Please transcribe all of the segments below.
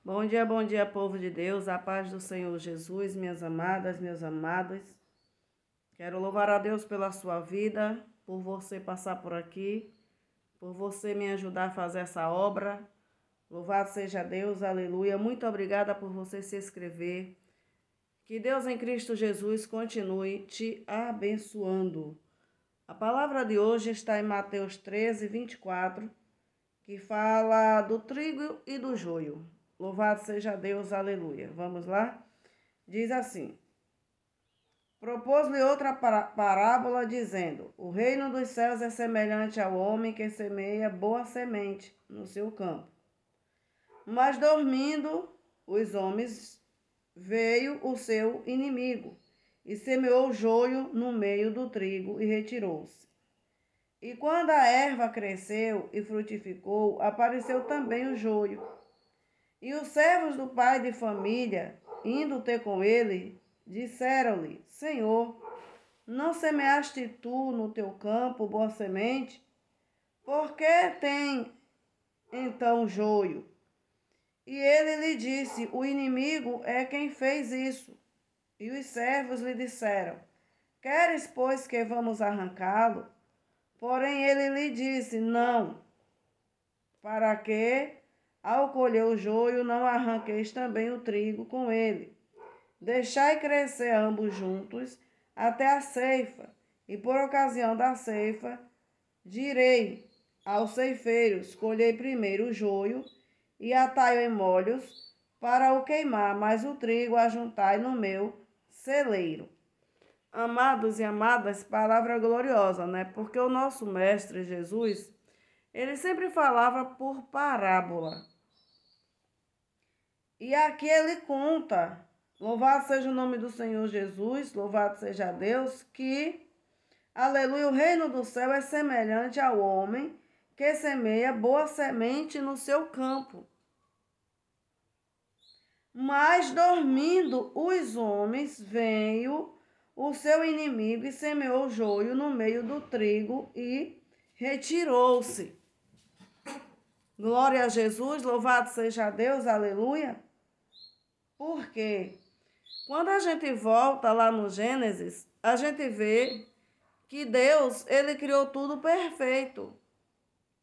Bom dia, povo de Deus, a paz do Senhor Jesus, minhas amadas, meus amados. Quero louvar a Deus pela sua vida, por você passar por aqui, por você me ajudar a fazer essa obra. Louvado seja Deus, aleluia. Muito obrigada por você se inscrever. Que Deus em Cristo Jesus continue te abençoando. A palavra de hoje está em Mateus 13, 24, que fala do trigo e do joio. Louvado seja Deus, aleluia. Vamos lá? Diz assim: propôs-lhe outra parábola, dizendo: o reino dos céus é semelhante ao homem que semeia boa semente no seu campo. Mas dormindo os homens, veio o seu inimigo e semeou joio no meio do trigo e retirou-se. E quando a erva cresceu e frutificou, apareceu também o joio. E os servos do pai de família, indo ter com ele, disseram-lhe: Senhor, não semeaste tu no teu campo boa semente? Por que tem então joio? E ele lhe disse: o inimigo é quem fez isso. E os servos lhe disseram: queres, pois, que vamos arrancá-lo? Porém ele lhe disse: não, para que, ao colher o joio, não arranqueis também o trigo com ele. Deixai crescer ambos juntos até a ceifa, e por ocasião da ceifa, direi aos ceifeiros: colhei primeiro o joio e atai-o em molhos para o queimar, mas o trigo ajuntai no meu celeiro. Amados e amadas, palavra gloriosa, né? Porque o nosso mestre Jesus, ele sempre falava por parábola. E aqui ele conta, louvado seja o nome do Senhor Jesus, louvado seja Deus, que, aleluia, o reino do céu é semelhante ao homem que semeia boa semente no seu campo. Mas dormindo os homens, veio o seu inimigo e semeou joio no meio do trigo e retirou-se. Glória a Jesus, louvado seja Deus, aleluia. Porque quando a gente volta lá no Gênesis, a gente vê que Deus, ele criou tudo perfeito.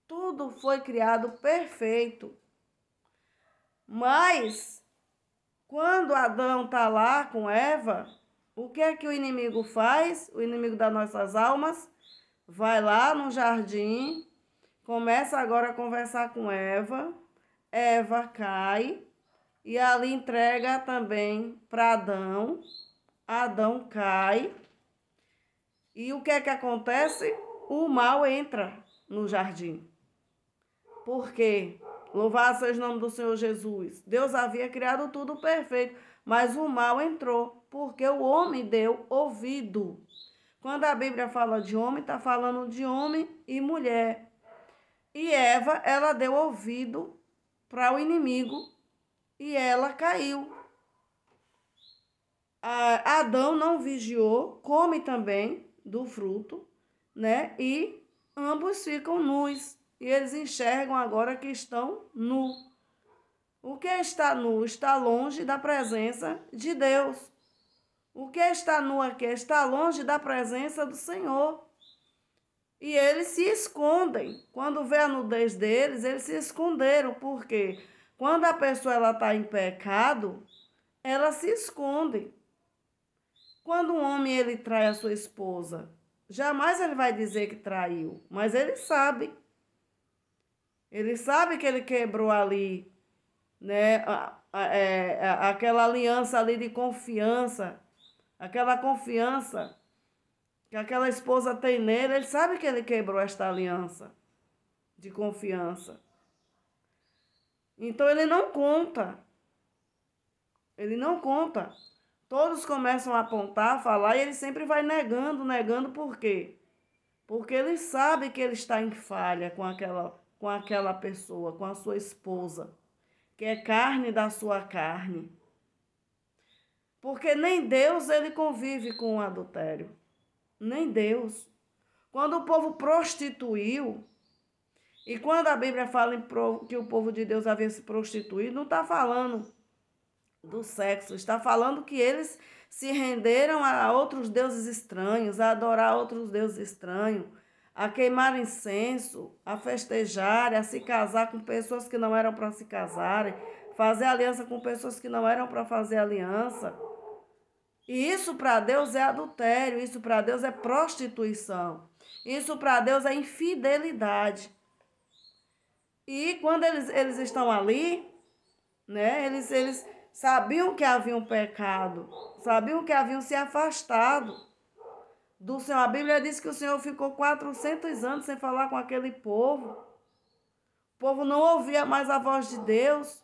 Tudo foi criado perfeito. Mas quando Adão está lá com Eva, o que é que o inimigo faz? O inimigo das nossas almas vai lá no jardim, começa agora a conversar com Eva. Eva cai e ali entrega também para Adão. Adão cai. E o que é que acontece? O mal entra no jardim. Por quê? Louvado seja o nome do Senhor Jesus. Deus havia criado tudo perfeito, mas o mal entrou, porque o homem deu ouvido. Quando a Bíblia fala de homem, está falando de homem e mulher. E Eva, ela deu ouvido para o inimigo e ela caiu. Adão não vigiou, come também do fruto, né? E ambos ficam nus. E eles enxergam agora que estão nus. O que está nu está longe da presença de Deus. O que está nu aqui está longe da presença do Senhor. E eles se escondem. Quando vê a nudez deles, eles se esconderam. Por quê? Quando a pessoa está em pecado, ela se esconde. Quando um homem ele trai a sua esposa, jamais ele vai dizer que traiu, mas ele sabe. Ele sabe que ele quebrou ali, né, aquela aliança ali de confiança, aquela confiança que aquela esposa tem nele. Ele sabe que ele quebrou esta aliança de confiança. Então ele não conta. Ele não conta. Todos começam a apontar, a falar, e ele sempre vai negando, negando. Por quê? Porque ele sabe que ele está em falha com aquela pessoa, com a sua esposa, que é carne da sua carne. Porque nem Deus ele convive com o adultério. Nem Deus. Quando o povo prostituiu, E quando a Bíblia fala que o povo de Deus havia se prostituído, não está falando do sexo, está falando que eles se renderam a outros deuses estranhos, a adorar outros deuses estranhos, a queimar incenso, a festejar, a se casar com pessoas que não eram para se casarem, fazer aliança com pessoas que não eram para fazer aliança. E isso para Deus é adultério, isso para Deus é prostituição, isso para Deus é infidelidade. E quando eles estão ali, né, eles sabiam que havia um pecado, sabiam que haviam se afastado do Senhor. A Bíblia diz que o Senhor ficou 400 anos sem falar com aquele povo. O povo não ouvia mais a voz de Deus.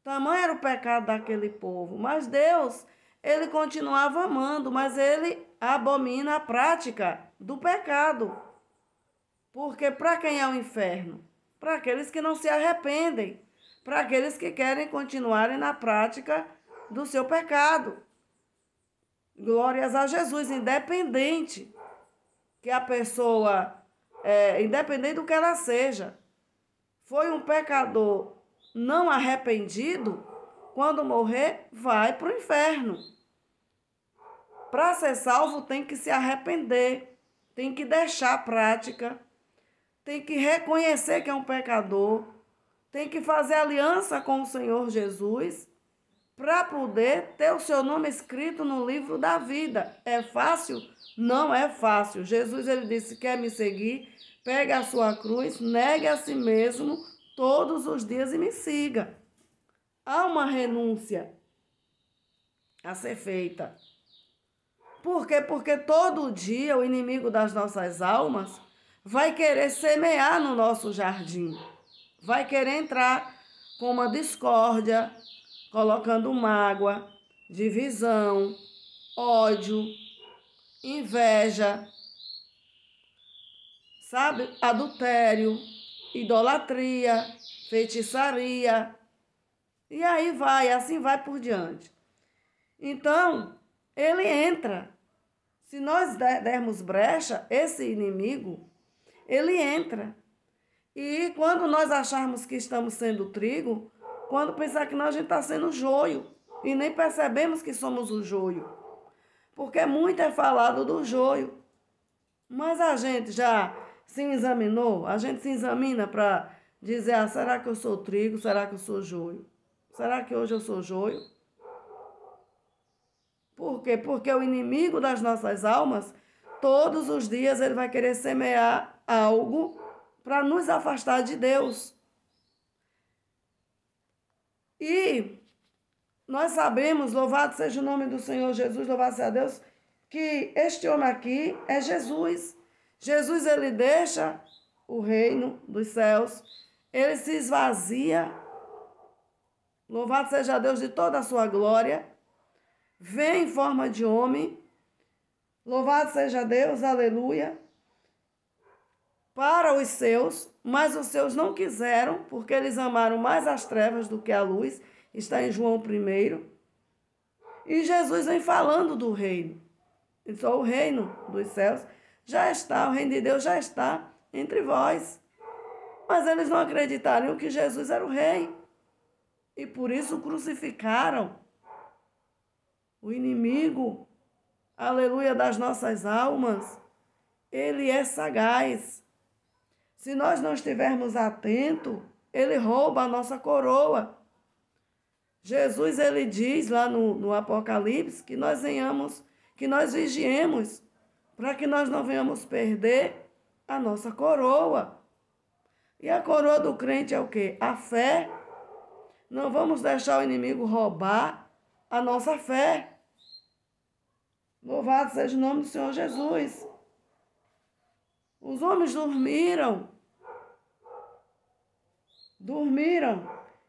Tamanho era o pecado daquele povo. Mas Deus, ele continuava amando, mas ele abomina a prática do pecado. Porque para quem é o inferno? Para aqueles que não se arrependem, para aqueles que querem continuarem na prática do seu pecado. Glórias a Jesus, independente que a pessoa, independente do que ela seja, foi um pecador não arrependido, quando morrer, vai para o inferno. Para ser salvo, tem que se arrepender, tem que deixar a prática, tem que reconhecer que é um pecador, tem que fazer aliança com o Senhor Jesus para poder ter o seu nome escrito no livro da vida. É fácil? Não é fácil. Jesus, ele disse, quer me seguir? Pegue a sua cruz, negue a si mesmo todos os dias e me siga. Há uma renúncia a ser feita. Por quê? Porque todo dia o inimigo das nossas almas vai querer semear no nosso jardim. Vai querer entrar com uma discórdia, colocando mágoa, divisão, ódio, inveja, sabe? Adultério, idolatria, feitiçaria. E aí vai, assim vai por diante. Então, ele entra. Se nós dermos brecha, esse inimigo, ele entra. E quando nós acharmos que estamos sendo trigo, quando pensar que nós a gente está sendo joio, e nem percebemos que somos o joio. Porque muito é falado do joio. Mas a gente já se examinou? A gente se examina para dizer, será que eu sou trigo? Será que eu sou joio? Será que hoje eu sou joio? Por quê? Porque o inimigo das nossas almas, todos os dias ele vai querer semear algo para nos afastar de Deus. E nós sabemos, louvado seja o nome do Senhor Jesus, louvado seja Deus, que este homem aqui é Jesus. Jesus, ele deixa o reino dos céus, ele se esvazia, louvado seja Deus de toda a sua glória, vem em forma de homem, louvado seja Deus, aleluia, para os seus, mas os seus não quiseram, porque eles amaram mais as trevas do que a luz, está em João 1. E Jesus vem falando do reino. Então, o reino dos céus já está, o reino de Deus já está entre vós. Mas eles não acreditaram que Jesus era o rei. E por isso crucificaram o inimigo, aleluia, das nossas almas. Ele é sagaz. Se nós não estivermos atentos, ele rouba a nossa coroa. Jesus, ele diz lá no Apocalipse que nós vigiemos, para que nós não venhamos perder a nossa coroa. E a coroa do crente é o quê? A fé. Não vamos deixar o inimigo roubar a nossa fé. Louvado seja o nome do Senhor Jesus. Os homens dormiram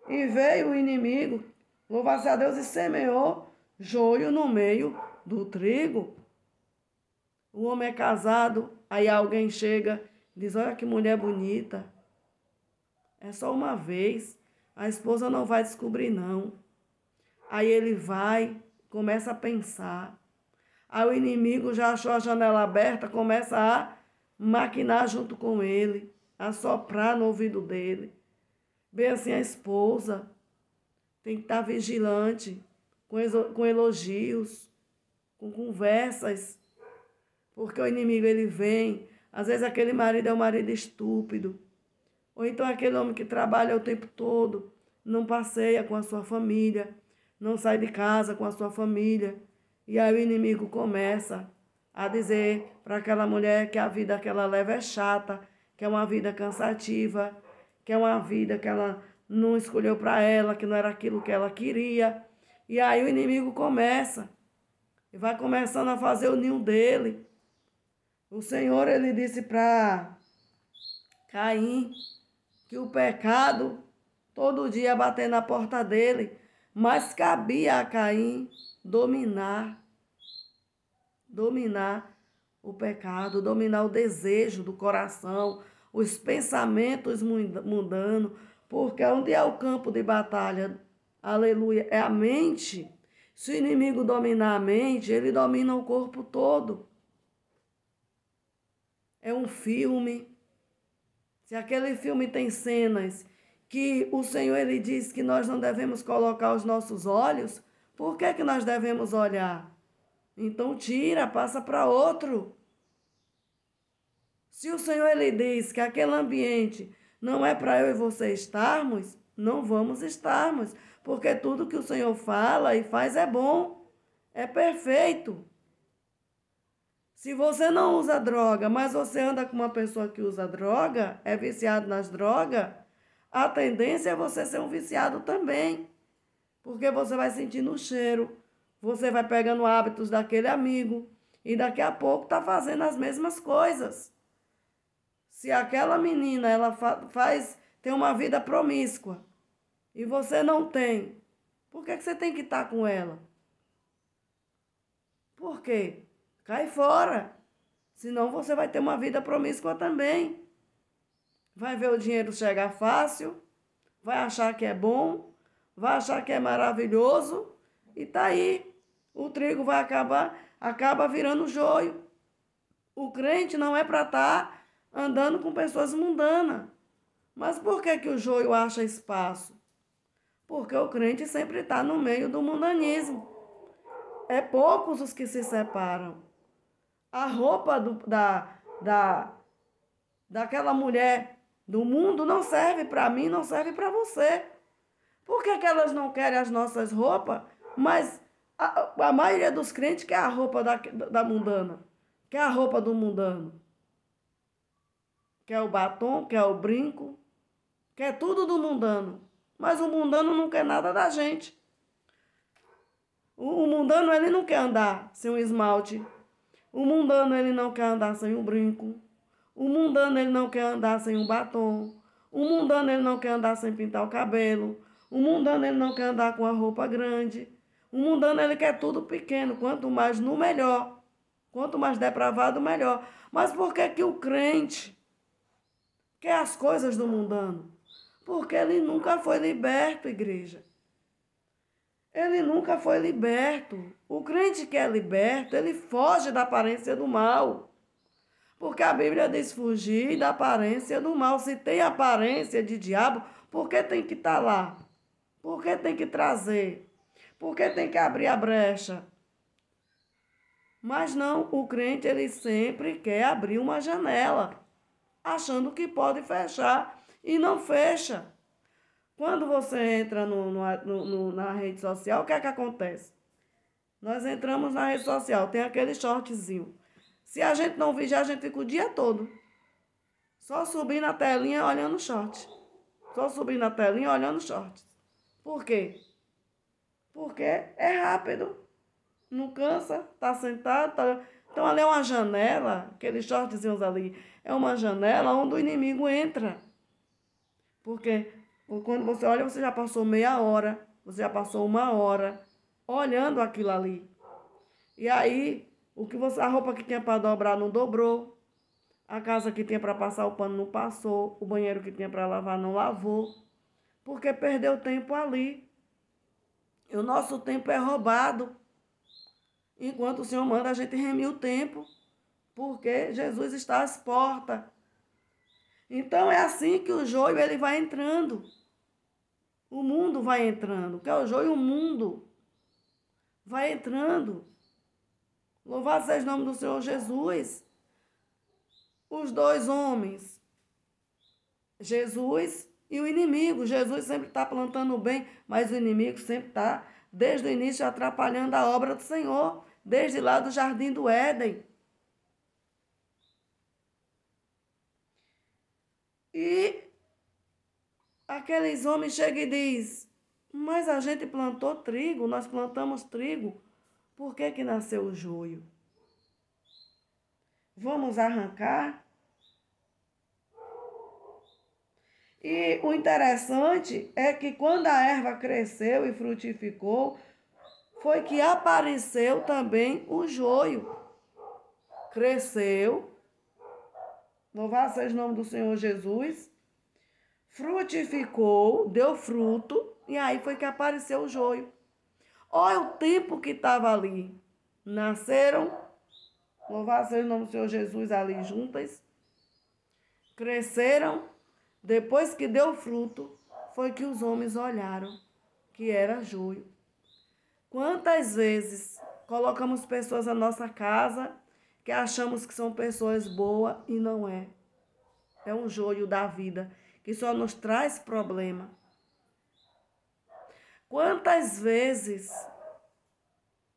e veio o inimigo, louvado seja Deus, e semeou joio no meio do trigo. O homem é casado, aí alguém chega e diz, olha que mulher bonita. É só uma vez, a esposa não vai descobrir não. Aí ele vai, começa a pensar. Aí o inimigo já achou a janela aberta, começa a maquinar junto com ele. assoprar no ouvido dele. Bem assim, a esposa tem que estar vigilante, com elogios, com conversas, porque o inimigo ele vem. Às vezes aquele marido é um marido estúpido, ou então aquele homem que trabalha o tempo todo, não passeia com a sua família, não sai de casa com a sua família. E aí o inimigo começa a dizer para aquela mulher que a vida que ela leva é chata, que é uma vida cansativa, que é uma vida que ela não escolheu para ela, que não era aquilo que ela queria. E aí o inimigo começa, e vai começando a fazer o ninho dele. O Senhor, ele disse para Caim que o pecado todo dia ia bater na porta dele, mas cabia a Caim dominar o pecado, dominar o desejo do coração, os pensamentos mundanos, porque onde é o campo de batalha, aleluia, é a mente. Se o inimigo dominar a mente, ele domina o corpo todo. É um filme. Se aquele filme tem cenas que o Senhor ele diz que nós não devemos colocar os nossos olhos, por que nós devemos olhar? Então tira, passa para outro. Se o Senhor ele diz que aquele ambiente não é para eu e você estarmos, não vamos estarmos, porque tudo que o Senhor fala e faz é bom, é perfeito. Se você não usa droga, mas você anda com uma pessoa que usa droga, é viciado nas drogas, a tendência é você ser um viciado também, porque você vai sentindo o cheiro, você vai pegando hábitos daquele amigo e daqui a pouco está fazendo as mesmas coisas. Se aquela menina ela tem uma vida promíscua e você não tem, por que você tem que estar com ela? Por quê? Cai fora, senão você vai ter uma vida promíscua também. Vai ver o dinheiro chegar fácil, vai achar que é bom, vai achar que é maravilhoso e tá aí. O trigo vai acaba virando joio. O crente não é para estar andando com pessoas mundanas. Mas por que o joio acha espaço? Porque o crente sempre está no meio do mundanismo. É poucos os que se separam. A roupa daquela mulher do mundo não serve para mim, não serve para você. Por que elas não querem as nossas roupas? Mas a maioria dos crentes quer a roupa da mundana, quer a roupa do mundano. Quer o batom, quer o brinco, quer tudo do mundano. Mas o mundano não quer nada da gente. O mundano ele não quer andar sem um esmalte. O mundano ele não quer andar sem um brinco. O mundano ele não quer andar sem um batom. O mundano ele não quer andar sem pintar o cabelo. O mundano ele não quer andar com a roupa grande. O mundano ele quer tudo pequeno, quanto mais no melhor. Quanto mais depravado, melhor. Mas por que o crente quer as coisas do mundano? Porque ele nunca foi liberto, igreja. Ele nunca foi liberto. O crente que é liberto, ele foge da aparência do mal. Porque a Bíblia diz fugir da aparência do mal. Se tem aparência de diabo, por que tem que estar lá? Por que tem que trazer? Por que tem que abrir a brecha? Mas não, o crente ele sempre quer abrir uma janela, achando que pode fechar e não fecha. Quando você entra na rede social, o que é que acontece? Nós entramos na rede social, tem aquele shortzinho. Se a gente não vigiar, a gente fica o dia todo só subindo a telinha olhando short. Só subindo a telinha olhando shorts. Por quê? Porque é rápido. Não cansa, tá sentado. Então ali é uma janela, aqueles shortzinhos ali, é uma janela onde o inimigo entra. Porque quando você olha, você já passou meia hora, você já passou uma hora olhando aquilo ali. E aí, a roupa que tinha para dobrar não dobrou, a casa que tinha para passar o pano não passou, o banheiro que tinha para lavar não lavou, porque perdeu tempo ali. E o nosso tempo é roubado. Enquanto o Senhor manda a gente remir o tempo, porque Jesus está às portas. Então é assim que o joio ele vai entrando. O mundo vai entrando. Que é o joio, o mundo vai entrando. Louvado seja o nome do Senhor Jesus. Os dois homens, Jesus e o inimigo. Jesus sempre está plantando o bem, mas o inimigo sempre está, desde o início, atrapalhando a obra do Senhor, desde lá do Jardim do Éden. E aqueles homens chegam e dizem, mas a gente plantou trigo, nós plantamos trigo, por que que nasceu o joio? Vamos arrancar? E o interessante é que quando a erva cresceu e frutificou, foi que apareceu também o joio. Cresceu, louvado seja o nome do Senhor Jesus, frutificou, deu fruto, e aí foi que apareceu o joio. Olha o tempo que estava ali. Nasceram, louvado seja o nome do Senhor Jesus, ali juntas, cresceram, depois que deu fruto, foi que os homens olharam que era joio. Quantas vezes colocamos pessoas na nossa casa que achamos que são pessoas boas e não é. É um joio da vida que só nos traz problema. Quantas vezes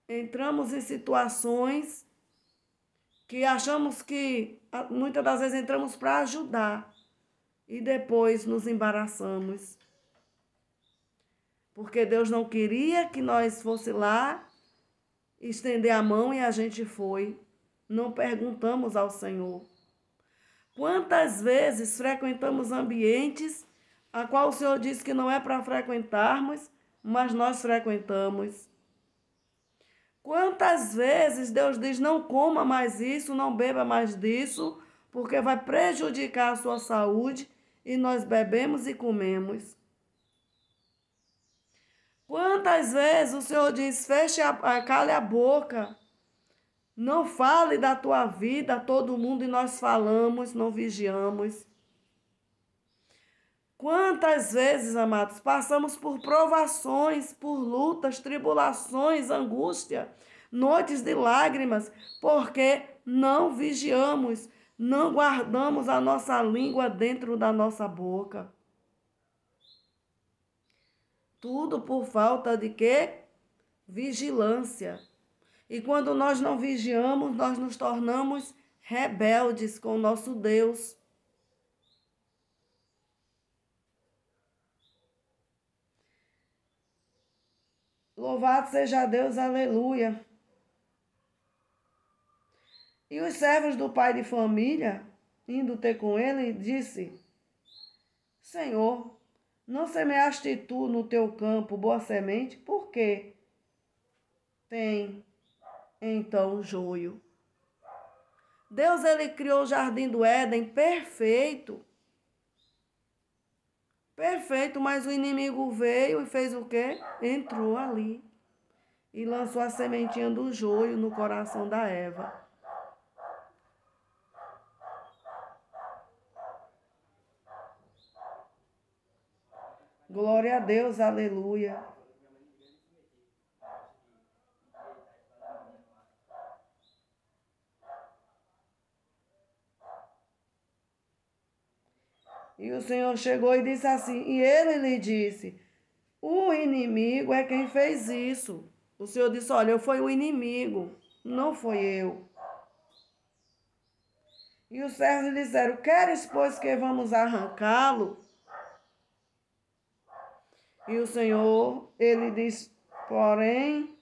entramos em situações que achamos que, muitas das vezes, entramos para ajudar e depois nos embaraçamos. Porque Deus não queria que nós fosse lá estender a mão e a gente foi. Não perguntamos ao Senhor. Quantas vezes frequentamos ambientes a qual o Senhor disse que não é para frequentarmos, mas nós frequentamos. Quantas vezes Deus diz, não coma mais isso, não beba mais disso, porque vai prejudicar a sua saúde, e nós bebemos e comemos. Quantas vezes o Senhor diz, cale a boca, não fale da tua vida a todo mundo, e nós falamos, não vigiamos. Quantas vezes, amados, passamos por provações, por lutas, tribulações, angústia, noites de lágrimas, porque não vigiamos, não guardamos a nossa língua dentro da nossa boca. Tudo por falta de quê? Vigilância. E quando nós não vigiamos, nós nos tornamos rebeldes com o nosso Deus. Louvado seja Deus, aleluia. E os servos do pai de família, indo ter com ele, disse, Senhor, não semeaste tu no teu campo boa semente? Por quê? Tem, então, joio. Deus, ele criou o jardim do Éden perfeito. Perfeito, mas o inimigo veio e fez o quê? Entrou ali e lançou a sementinha do joio no coração da Eva. Glória a Deus, aleluia. E o Senhor chegou e disse assim, e ele lhe disse, o inimigo é quem fez isso. O Senhor disse, olha, foi o inimigo, não foi eu. E os servos lhe disseram, queres, pois, que vamos arrancá-lo? E o Senhor, ele disse, porém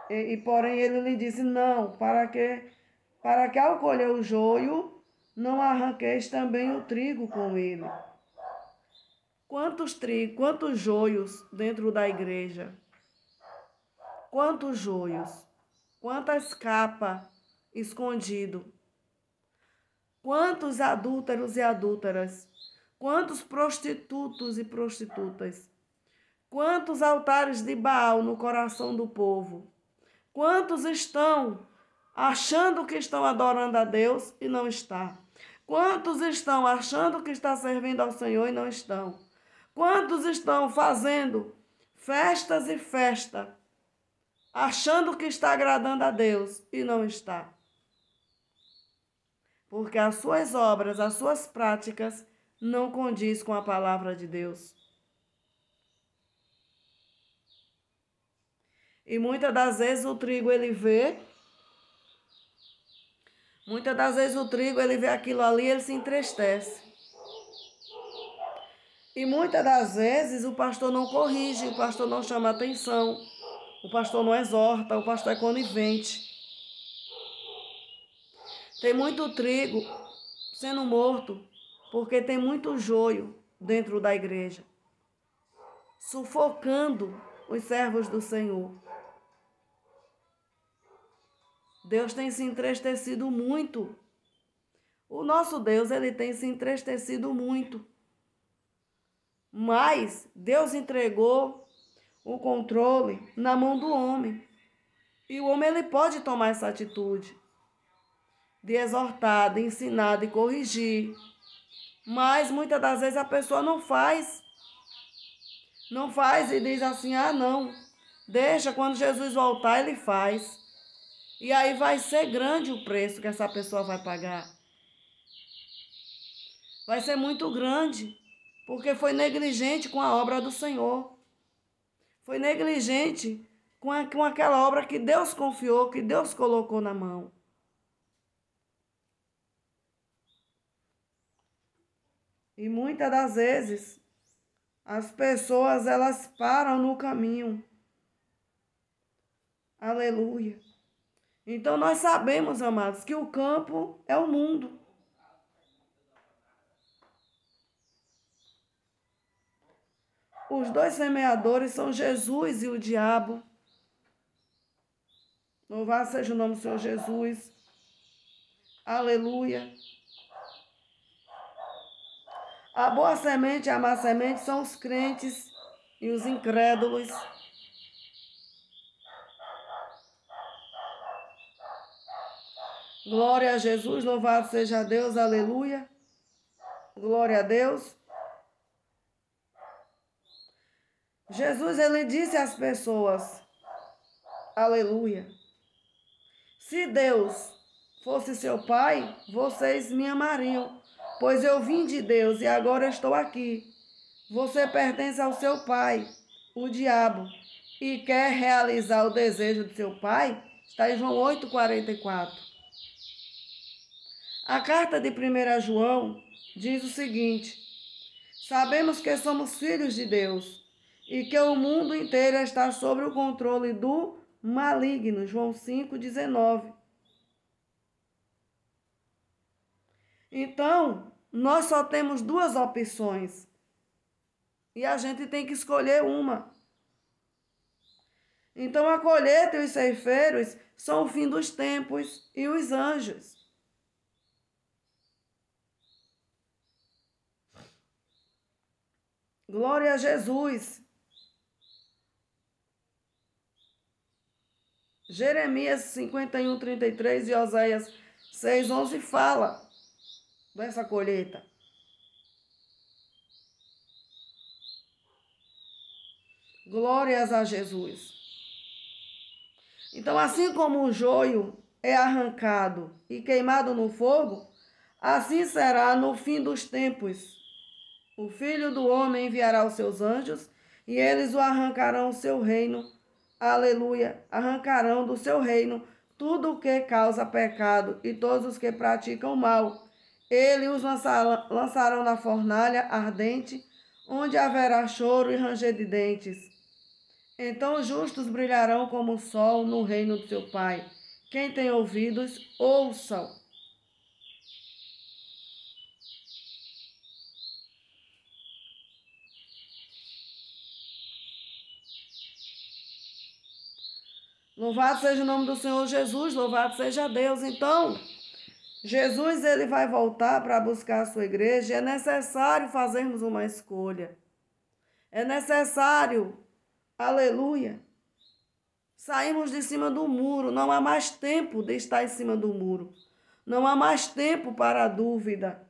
ele lhe disse, não, para que ao colher o joio, não arranqueis também o trigo com ele. Quantos joios dentro da igreja? Quantos joios? Quantas capas escondidas? Quantos adúlteros e adúlteras? Quantos prostitutos e prostitutas? Quantos altares de Baal no coração do povo? Quantos estão achando que estão adorando a Deus e não está? Quantos estão achando que está servindo ao Senhor e não estão? Quantos estão fazendo festas e festa, achando que está agradando a Deus e não está? Porque as suas obras, as suas práticas não condiz com a palavra de Deus. E muitas das vezes o trigo ele vê, aquilo ali, ele se entristece. E muitas das vezes o pastor não corrige, o pastor não chama atenção, o pastor não exorta, o pastor é conivente. Tem muito trigo sendo morto, porque tem muito joio dentro da igreja, sufocando os servos do Senhor. Deus tem se entristecido muito. O nosso Deus, ele tem se entristecido muito. Mas Deus entregou o controle na mão do homem. E o homem, ele pode tomar essa atitude de exortar, de ensinar, de corrigir. Mas muitas das vezes a pessoa não faz. Não faz e diz assim, não, deixa, quando Jesus voltar, ele faz. E aí vai ser grande o preço que essa pessoa vai pagar. Vai ser muito grande, porque foi negligente com a obra do Senhor. Foi negligente com aquela obra que Deus confiou, que Deus colocou na mão. E muitas das vezes, as pessoas, elas param no caminho. Aleluia. Então nós sabemos, amados, que o campo é o mundo. Os dois semeadores são Jesus e o diabo. Louvado seja o nome do Senhor Jesus. Aleluia. A boa semente e a má semente são os crentes e os incrédulos. Glória a Jesus, louvado seja Deus, aleluia. Glória a Deus. Jesus, ele disse às pessoas, aleluia, se Deus fosse seu pai, vocês me amariam, pois eu vim de Deus e agora estou aqui. Você pertence ao seu pai, o diabo, e quer realizar o desejo de seu pai? Está em João 8,44. A carta de 1 João diz o seguinte: sabemos que somos filhos de Deus e que o mundo inteiro está sob o controle do maligno. João 5,19. Então, nós só temos duas opções e a gente tem que escolher uma. Então, a colheita e os ceifeiros são o fim dos tempos e os anjos. Glória a Jesus. Jeremias 51:33 e Oséias 6:11 fala dessa colheita. Glórias a Jesus. Então, assim como o joio é arrancado e queimado no fogo, assim será no fim dos tempos. O Filho do Homem enviará os seus anjos e eles o arrancarão do seu reino. Aleluia! Arrancarão do seu reino tudo o que causa pecado e todos os que praticam mal. Eles os lançarão na fornalha ardente, onde haverá choro e ranger de dentes. Então os justos brilharão como o sol no reino do seu Pai. Quem tem ouvidos, ouçam. Louvado seja o nome do Senhor Jesus, louvado seja Deus. Então, Jesus, ele vai voltar para buscar a sua igreja. É necessário fazermos uma escolha. É necessário, aleluia, sairmos de cima do muro. Não há mais tempo de estar em cima do muro. Não há mais tempo para a dúvida.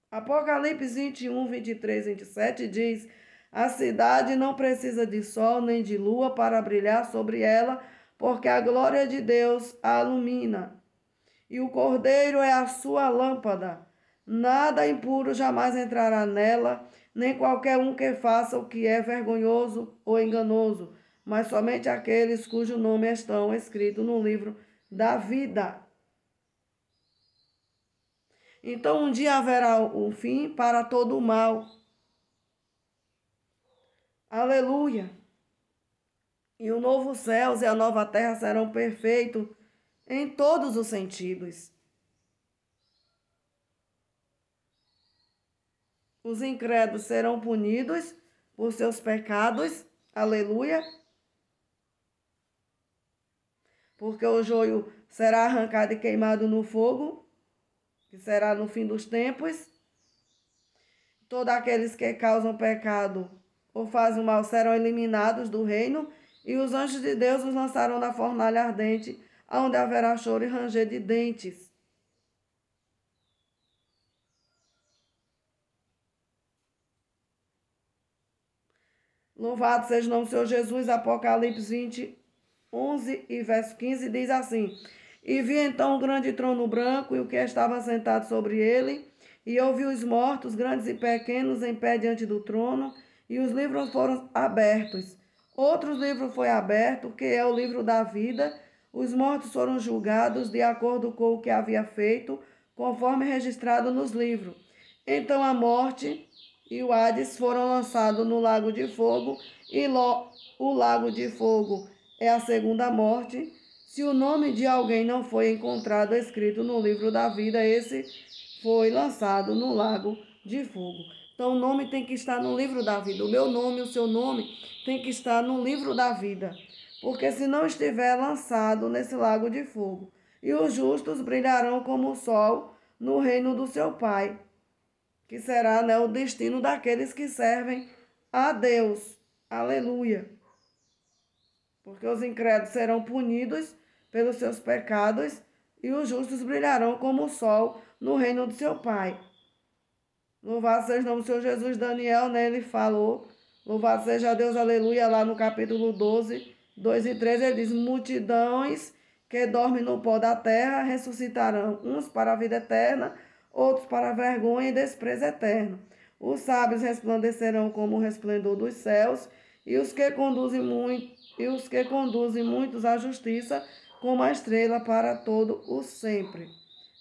Apocalipse 21, 23, 27 diz: a cidade não precisa de sol nem de lua para brilhar sobre ela, porque a glória de Deus a ilumina. E o Cordeiro é a sua lâmpada. Nada impuro jamais entrará nela, nem qualquer um que faça o que é vergonhoso ou enganoso, mas somente aqueles cujo nome estão escritos no livro da vida. Então um dia haverá um fim para todo o mal. Aleluia! E o novo céu e a nova terra serão perfeitos em todos os sentidos. Os incrédulos serão punidos por seus pecados. Aleluia! Porque o joio será arrancado e queimado no fogo, que será no fim dos tempos. Todos aqueles que causam pecado ou fazem o mal serão eliminados do reino, e os anjos de Deus os lançarão na fornalha ardente, onde haverá choro e ranger de dentes. Louvado seja o nome do Senhor Jesus. Apocalipse 20, 11 e verso 15 diz assim: e vi então um grande trono branco e o que estava sentado sobre ele, e ouvi os mortos, grandes e pequenos, em pé diante do trono, e os livros foram abertos. Outro livro foi aberto, que é o livro da vida. Os mortos foram julgados de acordo com o que havia feito, conforme registrado nos livros. Então a morte e o Hades foram lançados no lago de fogo, e o lago de fogo é a segunda morte. Se o nome de alguém não foi encontrado escrito no livro da vida, esse foi lançado no lago de fogo. Então o nome tem que estar no livro da vida. O meu nome, o seu nome tem que estar no livro da vida. Porque se não estiver lançado nesse lago de fogo, e os justos brilharão como o sol no reino do seu Pai, que será, né, o destino daqueles que servem a Deus. Aleluia. Porque os incrédulos serão punidos pelos seus pecados, e os justos brilharão como o sol no reino do seu Pai. Louvado seja o nome do Senhor Jesus. Daniel, né, ele falou, louvado seja Deus, aleluia, lá no capítulo 12, 2 e 3, ele diz: multidões que dormem no pó da terra ressuscitarão, uns para a vida eterna, outros para a vergonha e desprezo eterno. Os sábios resplandecerão como o resplendor dos céus, e os que conduzem muitos à justiça, como a estrela para todo o sempre.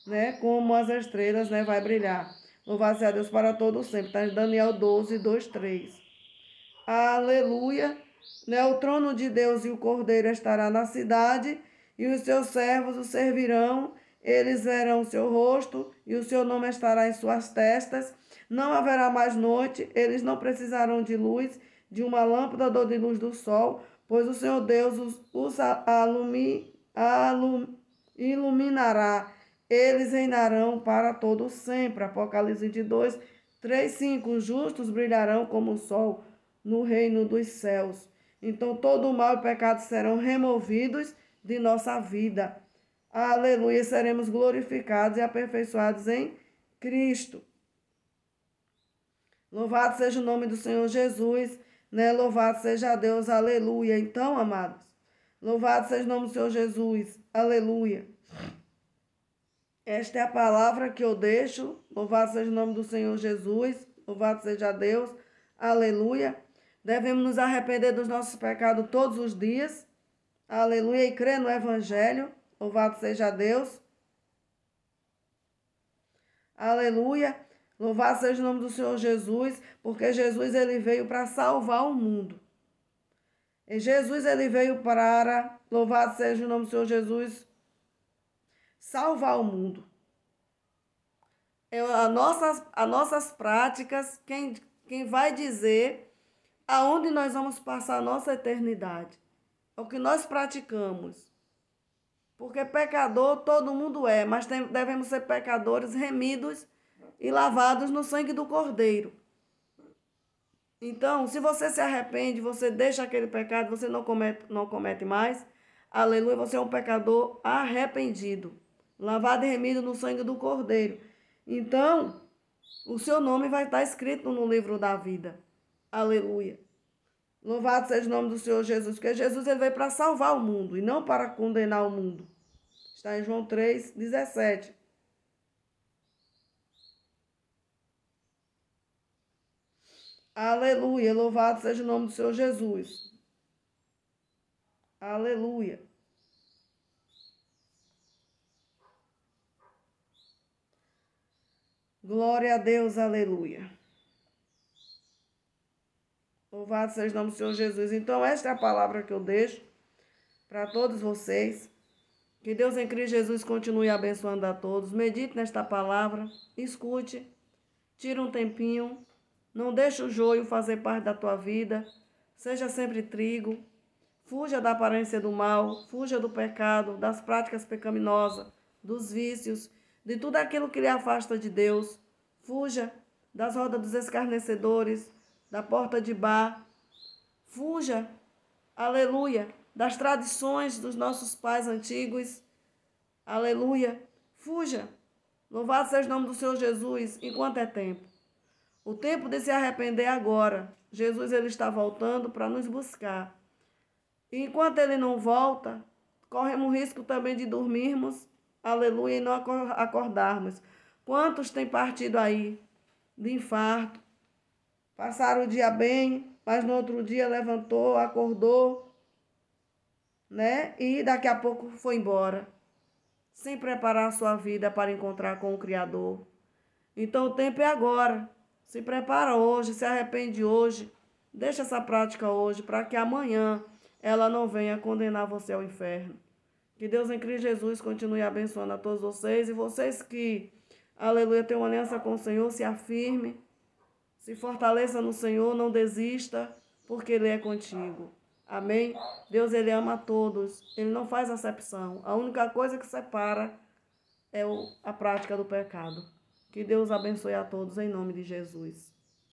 Né? Como as estrelas, né, vai brilhar. Louvado seja Deus para todo o sempre. Está em Daniel 12, 2, 3. Aleluia. Né? O trono de Deus e o Cordeiro estará na cidade, e os seus servos o servirão. Eles verão o seu rosto, e o seu nome estará em suas testas. Não haverá mais noite, eles não precisarão de luz, de uma lâmpada ou de luz do sol, pois o Senhor Deus os iluminará. Eles reinarão para todo sempre. Apocalipse 22, 3, 5. Os justos brilharão como o sol no reino dos céus. Então todo o mal e pecado serão removidos de nossa vida. Aleluia, seremos glorificados e aperfeiçoados em Cristo. Louvado seja o nome do Senhor Jesus, né? Louvado seja Deus, aleluia. Então, amados, louvado seja o nome do Senhor Jesus, aleluia. Esta é a palavra que eu deixo. Louvado seja o nome do Senhor Jesus, louvado seja Deus, aleluia. Devemos nos arrepender dos nossos pecados todos os dias, aleluia, e crer no Evangelho. Louvado seja Deus. Aleluia. Louvado seja o nome do Senhor Jesus, porque Jesus ele veio para salvar o mundo. E Jesus ele veio para, louvado seja o nome do Senhor Jesus, salvar o mundo. As nossas práticas, quem vai dizer aonde nós vamos passar a nossa eternidade? É o que nós praticamos. Porque pecador todo mundo é, mas devemos ser pecadores remidos e lavados no sangue do Cordeiro. Então, se você se arrepende, você deixa aquele pecado, você não comete mais, aleluia, você é um pecador arrependido. lavado e remido no sangue do Cordeiro. Então, o seu nome vai estar escrito no livro da vida. Aleluia. Louvado seja o nome do Senhor Jesus, porque Jesus ele veio para salvar o mundo e não para condenar o mundo. Está em João 3:17. Aleluia. Louvado seja o nome do Senhor Jesus. Aleluia. Glória a Deus, aleluia. Louvado seja o nome do Senhor Jesus. Então, esta é a palavra que eu deixo para todos vocês. Que Deus em Cristo Jesus continue abençoando a todos. Medite nesta palavra, escute, tire um tempinho, não deixe o joio fazer parte da tua vida. Seja sempre trigo. Fuja da aparência do mal, fuja do pecado, das práticas pecaminosas, dos vícios, de tudo aquilo que lhe afasta de Deus. Fuja das rodas dos escarnecedores, da porta de bar. Fuja, aleluia, das tradições dos nossos pais antigos. Aleluia. Fuja. Louvado seja o nome do Senhor Jesus, enquanto é tempo. O tempo de se arrepender é agora. Jesus ele está voltando para nos buscar. E enquanto ele não volta, corremos o risco também de dormirmos, aleluia, e não acordarmos. Quantos têm partido aí de infarto? Passaram o dia bem, mas no outro dia levantou, acordou, né? E daqui a pouco foi embora, sem preparar a sua vida para encontrar com o Criador. Então o tempo é agora. Se prepara hoje, se arrepende hoje, deixa essa prática hoje, para que amanhã ela não venha condenar você ao inferno. Que Deus em Cristo Jesus continue abençoando a todos vocês. E vocês que, aleluia, têm uma aliança com o Senhor, se afirme, se fortaleça no Senhor, não desista, porque Ele é contigo. Amém? Deus, Ele ama a todos. Ele não faz acepção. A única coisa que separa é a prática do pecado. Que Deus abençoe a todos em nome de Jesus.